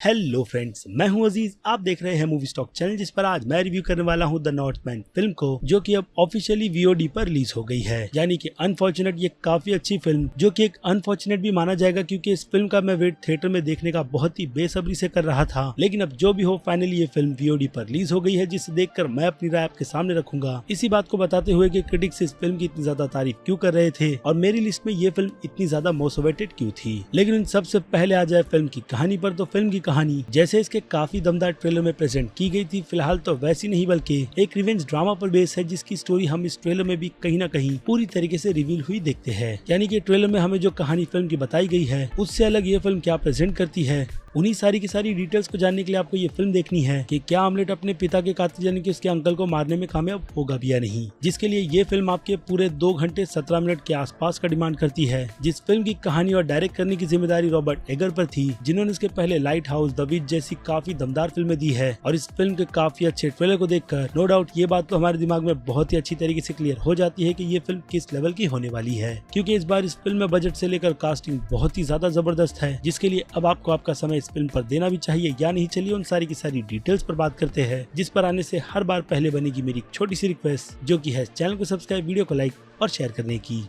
Hello friends, मैं हूं अजीज। आप देख रहे हैं मूवी स्टॉक चैनल, जिस पर आज मैं रिव्यू करने वाला हूं द नॉर्थमैन फिल्म को, जो कि अब ऑफिशियली वीओडी पर रिलीज हो गई है। यानी कि अनफॉर्चुनेट, ये काफी अच्छी फिल्म, जो कि एक अनफॉर्चुनेट भी माना जाएगा, क्योंकि इस फिल्म का मैं वेट थिएटर में देखने का बहुत ही बेसब्री से कर रहा था। लेकिन अब जो भी हो, फाइनली ये फिल्म वीओडी पर रिलीज हो गई है, जिसे देखकर मैं अपनी राय आपके सामने रखूंगा। इसी बात को बताते हुए कि क्रिटिक्स इस फिल्म की इतनी ज्यादा तारीफ क्यों कर रहे थे और मेरी लिस्ट में ये फिल्म इतनी ज्यादा मोस्ट अवेटेड क्यों थी। लेकिन इन सबसे पहले आ जाए फिल्म की कहानी पर, तो फिल्म की कहानी जैसे के काफी दमदार ट्रेलर में प्रेजेंट की गई थी, फिलहाल तो वैसी नहीं, बल्कि एक रिवेंज ड्रामा पर बेस है, जिसकी स्टोरी हम इस ट्रेलर में भी कहीं ना कहीं पूरी तरीके से रिवील हुई देखते हैं। यानी कि ट्रेलर में हमें जो कहानी फिल्म की बताई गई है, उससे अलग ये फिल्म क्या प्रेजेंट करती है, उन्हीं सारी की सारी डिटेल्स को जानने के लिए आपको ये फिल्म देखनी है कि क्या ऑमलेट अपने पिता के कातिल यानी कि उसके अंकल को मारने में कामयाब होगा भी या नहीं। जिसके लिए ये फिल्म आपके पूरे 2 घंटे 17 मिनट के आसपास का डिमांड करती है। जिस फिल्म की कहानी और डायरेक्ट करने की जिम्मेदारी रॉबर्ट एगर पर थी, जिन्होंने इसके पहले लाइट हाउस, द विच जैसी काफी दमदार फिल्में दी है। और इस फिल्म के काफी अच्छे ट्रेलर को देखकर नो डाउट ये बात तो हमारे दिमाग में बहुत ही अच्छी तरीके से क्लियर हो जाती है कि ये फिल्म किस लेवल की होने वाली है, क्योंकि इस बार इस फिल्म में बजट से लेकर कास्टिंग बहुत ही ज्यादा जबरदस्त है, जिसके लिए अब आपको आपका समय इस फिल्म पर देना चाहिए या नहीं। चलिए उन सारी की सारी डिटेल्स पर बात करते हैं, जिस पर आने से हर बार पहले बनेगी मेरी छोटी सी रिक्वेस्ट, जो कि है चैनल को सब्सक्राइब, वीडियो को लाइक और शेयर करने की।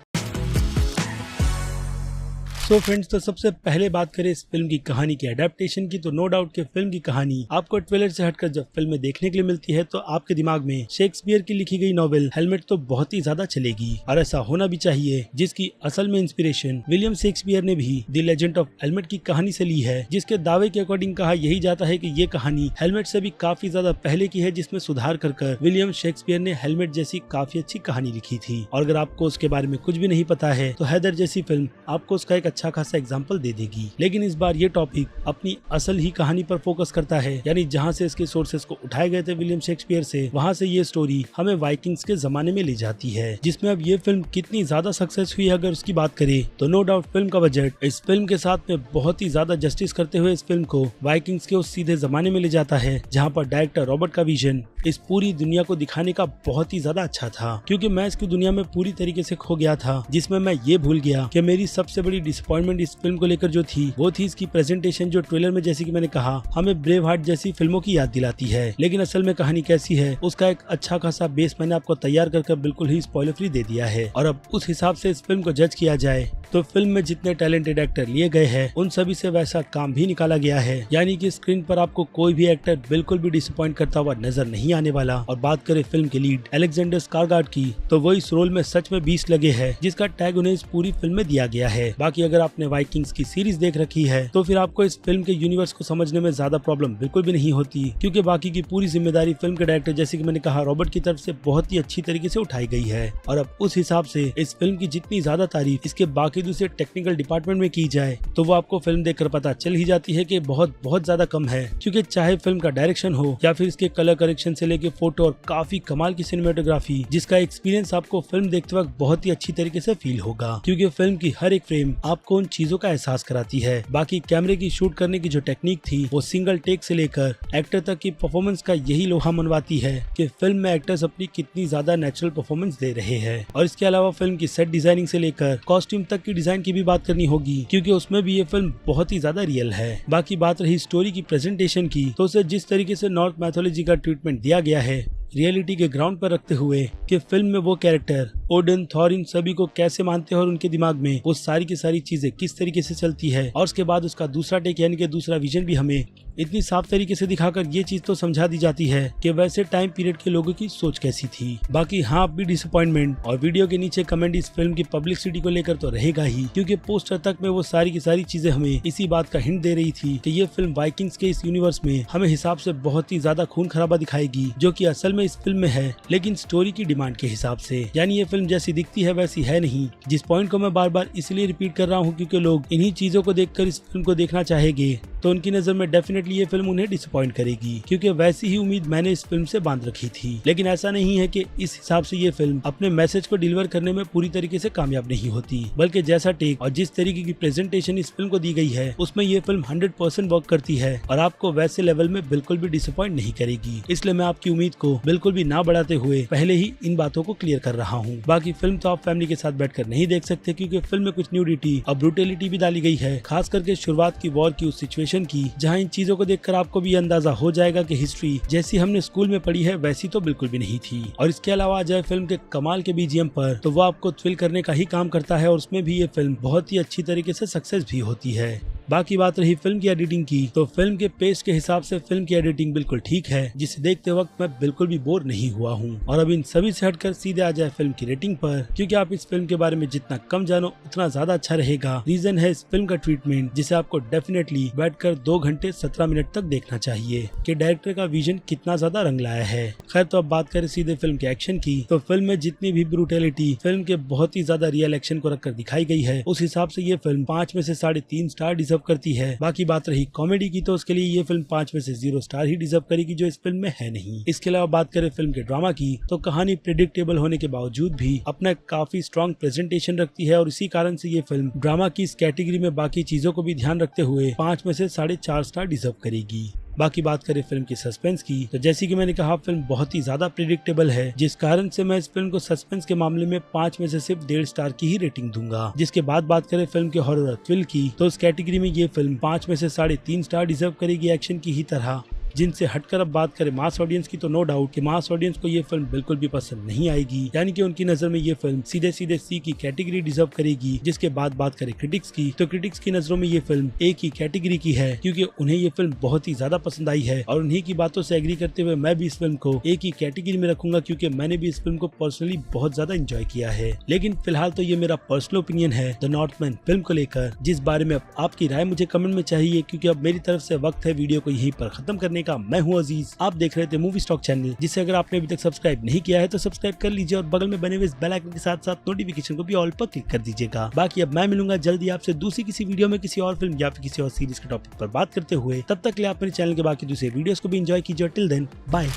तो फ्रेंड्स, तो सबसे पहले बात करें इस फिल्म की कहानी की एडेप्टेशन की, तो नो डाउट कि फिल्म की कहानी आपको ट्रेलर से हटकर जब फिल्म में देखने के लिए मिलती है, तो आपके दिमाग में शेक्सपियर की लिखी गई नॉवेल हेलमेट तो बहुत ही ज्यादा चलेगी, और ऐसा होना भी चाहिए, जिसकी असल में इंस्पिरेशन विलियम शेक्सपियर ने भी द लेजेंड ऑफ हेलमेट की कहानी से ली है, जिसके दावे के अकॉर्डिंग कहा यही जाता है कि ये कहानी हेलमेट से भी काफी ज्यादा पहले की है, जिसमें सुधार कर विलियम शेक्सपियर ने हेलमेट जैसी काफी अच्छी कहानी लिखी थी। और अगर आपको उसके बारे में कुछ भी नहीं पता है, तो हैदर जैसी फिल्म आपको उसका एक अच्छा खासा एग्जाम्पल दे देगी। लेकिन इस बार ये टॉपिक अपनी असल ही कहानी पर फोकस करता है, यानी जहाँ से इसके सोर्सेस को उठाए गए थे विलियम शेक्सपियर से, वहाँ से ये स्टोरी हमें वाइकिंग्स के जमाने में ले जाती है, जिसमें अब ये फिल्म कितनी ज्यादा सक्सेस हुई है अगर उसकी बात करें, तो नो डाउट फिल्म का बजट इस फिल्म के साथ में बहुत ही ज्यादा जस्टिस करते हुए इस फिल्म को वाइकिंग्स के उस सीधे जमाने में ले जाता है, जहाँ पर डायरेक्टर रॉबर्ट का विजन इस पूरी दुनिया को दिखाने का बहुत ही ज्यादा अच्छा था। क्योंकि मैं इसकी दुनिया में पूरी तरीके से खो गया था, जिसमें मैं ये भूल गया कि मेरी सबसे बड़ी डिसअपॉइंटमेंट इस फिल्म को लेकर जो थी, वो थी इसकी प्रेजेंटेशन, जो ट्रेलर में जैसे कि मैंने कहा हमें ब्रेव हार्ट जैसी फिल्मों की याद दिलाती है। लेकिन असल में कहानी कैसी है, उसका एक अच्छा खासा बेस मैंने आपको तैयार कर बिल्कुल ही स्पॉइलर फ्री दे दिया है। और अब उस हिसाब से इस फिल्म को जज किया जाए, तो फिल्म में जितने टैलेंटेड एक्टर लिए गए हैं, उन सभी से वैसा काम भी निकाला गया है, यानी कि स्क्रीन पर आपको कोई भी एक्टर बिल्कुल भी डिसअपॉइंट करता हुआ नजर नहीं आने वाला। और बात करें फिल्म के लीड अलेक्जेंडर स्कारगार्ड की, तो वो इस रोल में सच में बीस्ट लगे हैं, जिसका टैग उन्हें इस पूरी फिल्म में दिया गया है। बाकी अगर आपने वाइकिंग्स की सीरीज देख रखी है, तो फिर आपको इस फिल्म के यूनिवर्स को समझने में ज्यादा प्रॉब्लम बिल्कुल भी नहीं होती, क्योंकि बाकी की पूरी जिम्मेदारी फिल्म के डायरेक्टर जैसे कि मैंने कहा रॉबर्ट की तरफ से बहुत ही अच्छी तरीके से उठाई गई है। और अब उस हिसाब से इस फिल्म की जितनी ज्यादा तारीफ इसके बाकी दूसरे टेक्निकल डिपार्टमेंट में की जाए, तो वो आपको फिल्म देखकर पता चल ही जाती है कि बहुत ज्यादा कम है। क्योंकि चाहे फिल्म का डायरेक्शन हो या फिर इसके कलर करेक्शन से लेके फोटो और काफी कमाल की सिनेमेटोग्राफी, जिसका एक्सपीरियंस आपको फिल्म देखते वक्त बहुत ही अच्छी तरीके से फील होगा, क्योंकि फिल्म की हर एक फ्रेम आपको उन चीजों का एहसास कराती है। बाकी कैमरे की शूट करने की जो टेक्निक थी, वो सिंगल टेक से लेकर एक्टर तक की परफॉर्मेंस का यही लोहा मनवाती है कि फिल्म में एक्टर्स अपनी कितनी ज्यादा नेचुरल परफॉर्मेंस दे रहे हैं। और इसके अलावा फिल्म की सेट डिजाइनिंग से लेकर कॉस्ट्यूम तक की डिजाइन की भी बात करनी होगी, क्योंकि उसमें भी ये फिल्म बहुत ही ज्यादा रियल है। बाकी बात रही स्टोरी की प्रेजेंटेशन की, तो उसे जिस तरीके से नॉर्थ मैथोलॉजी का ट्रीटमेंट दिया गया है, रियलिटी के ग्राउंड पर रखते हुए, कि फिल्म में वो कैरेक्टर ओडन, थॉर, इन सभी को कैसे मानते हैं और उनके दिमाग में वो सारी की सारी चीजें किस तरीके से चलती है। और उसके बाद उसका दूसरा टेक यानी कि दूसरा विजन भी हमें इतनी साफ तरीके से दिखाकर ये चीज तो समझा दी जाती है कि वैसे टाइम पीरियड के लोगों की सोच कैसी थी। बाकी हाँ, अब भी डिसअपॉइंटमेंट और वीडियो के नीचे कमेंट इस फिल्म की पब्लिसिटी को लेकर तो रहेगा ही, क्योंकि पोस्टर तक में वो सारी की सारी चीजें हमें इसी बात का हिंट दे रही थी कि ये फिल्म वाइकिंग्स के इस यूनिवर्स में हमें हिसाब से बहुत ही ज्यादा खून खराबा दिखाएगी, जो कि असल में इस फिल्म में है, लेकिन स्टोरी की डिमांड के हिसाब से। यानी ये फिल्म जैसी दिखती है वैसी है नहीं। जिस पॉइंट को मैं बार बार इसलिए रिपीट कर रहा हूँ, क्योंकि लोग इन्हीं चीजों को देखकर इस फिल्म को देखना चाहेंगे, तो उनकी नजर में डेफिनेटली ये फिल्म उन्हें डिसअपॉइंट करेगी, क्योंकि वैसी ही उम्मीद मैंने इस फिल्म से बांध रखी थी। लेकिन ऐसा नहीं है कि इस हिसाब से ये फिल्म अपने मैसेज को डिलीवर करने में पूरी तरीके से कामयाब नहीं होती, बल्कि जैसा टेक और जिस तरीके की प्रेजेंटेशन इस फिल्म को दी गई है, उसमें ये फिल्म 100% वर्क करती है और आपको वैसे लेवल में बिल्कुल भी डिसअपॉइंट नहीं करेगी। इसलिए मैं आपकी उम्मीद को बिल्कुल भी ना बढ़ाते हुए पहले ही इन बातों को क्लियर कर रहा हूँ। बाकी फिल्म तो आप फैमिली के साथ बैठकर नहीं देख सकते, क्योंकि फिल्म में कुछ न्यूडिटी और ब्रूटलिटी भी डाली गई है, खास करके शुरुआत की वॉर की उस सिचुएशन की, जहाँ इन चीजों को देखकर आपको भी अंदाजा हो जाएगा कि हिस्ट्री जैसी हमने स्कूल में पढ़ी है वैसी तो बिल्कुल भी नहीं थी। और इसके अलावा आ जाए फिल्म के कमाल के बीजीएम पर, तो वो आपको थ्रिल करने का ही काम करता है और उसमें भी ये फिल्म बहुत ही अच्छी तरीके से सक्सेस भी होती है। बाकी बात रही फिल्म की एडिटिंग की, तो फिल्म के पेस के हिसाब से फिल्म की एडिटिंग बिल्कुल ठीक है, जिसे देखते वक्त मैं बिल्कुल भी बोर नहीं हुआ हूँ। और अब इन सभी से हटकर सीधे आ जाए फिल्म की रेटिंग पर, क्योंकि आप इस फिल्म के बारे में जितना कम जानो उतना ज्यादा अच्छा रहेगा। रीजन है इस फिल्म का ट्रीटमेंट, जिसे आपको डेफिनेटली बैठकर 2 घंटे 17 मिनट तक देखना चाहिए कि डायरेक्टर का विजन कितना ज्यादा रंग लाया है। खैर, तो अब बात करें सीधे फिल्म के एक्शन की, तो फिल्म में जितनी भी ब्रूटलिटी फिल्म के बहुत ही ज्यादा रियल एक्शन को रखकर दिखाई गई है, उस हिसाब से ये फिल्म 5 में से 3.5 स्टार डिजर्व करती है। बाकी बात रही कॉमेडी की, तो उसके लिए ये फिल्म 5 में से 0 स्टार ही डिजर्व करेगी, जो इस फिल्म में है नहीं। इसके अलावा बात करें फिल्म के ड्रामा की, तो कहानी प्रेडिक्टेबल होने के बावजूद भी अपना काफी स्ट्रॉन्ग प्रेजेंटेशन रखती है, और इसी कारण से ये फिल्म ड्रामा की इस कैटेगरी में बाकी चीजों को भी ध्यान रखते हुए 5 में से 4.5 स्टार डिजर्व करेगी। बाकी बात करें फिल्म की सस्पेंस की, तो जैसे कि मैंने कहा फिल्म बहुत ही ज्यादा प्रेडिक्टेबल है, जिस कारण से मैं इस फिल्म को सस्पेंस के मामले में 5 में से सिर्फ 1.5 स्टार की ही रेटिंग दूंगा। जिसके बाद बात करें फिल्म के हॉरर और थ्रिल की, तो इस कैटेगरी में ये फिल्म 5 में से 3.5 स्टार डिजर्व करेगी एक्शन की ही तरह। जिनसे हटकर अब बात करें मास ऑडियंस की, तो नो डाउट कि मास ऑडियंस को ये फिल्म बिल्कुल भी पसंद नहीं आएगी, यानी कि उनकी नजर में ये फिल्म सीधे सी की कैटेगरी डिजर्व करेगी। जिसके बाद बात करें क्रिटिक्स की, तो क्रिटिक्स की नजरों में ये फिल्म एक ही कैटेगरी की है, क्योंकि उन्हें ये फिल्म बहुत ही ज्यादा पसंद आई है, और उन्हीं की बातों से एग्री करते हुए मैं भी इस फिल्म को एक ही कैटेगरी में रखूंगा, क्योंकि मैंने भी इस फिल्म को पर्सनली बहुत ज्यादा एंजॉय किया है। लेकिन फिलहाल तो ये मेरा पर्सनल ओपिनियन है द नॉर्थमैन फिल्म को लेकर, जिस बारे में आपकी राय मुझे कमेंट में चाहिए, क्योंकि अब मेरी तरफ से वक्त है वीडियो को यहीं पर खत्म करने का। मैं हूँ अजीज, आप देख रहे थे मूवी स्टॉक चैनल, जिसे अगर आपने अभी तक सब्सक्राइब नहीं किया है तो सब्सक्राइब कर लीजिए, और बगल में बने हुए इस बेल आइकन के साथ साथ नोटिफिकेशन को भी ऑल पर क्लिक कर दीजिएगा। बाकी अब मैं मिलूंगा जल्दी आपसे दूसरी किसी वीडियो में किसी और फिल्म या फिर किसी और सीरीज के टॉपिक पर बात करते हुए। तब तक के लिए आप मेरे चैनल के बाकी दूसरे वीडियोस को भी एंजॉय कीजिए। Till then bye.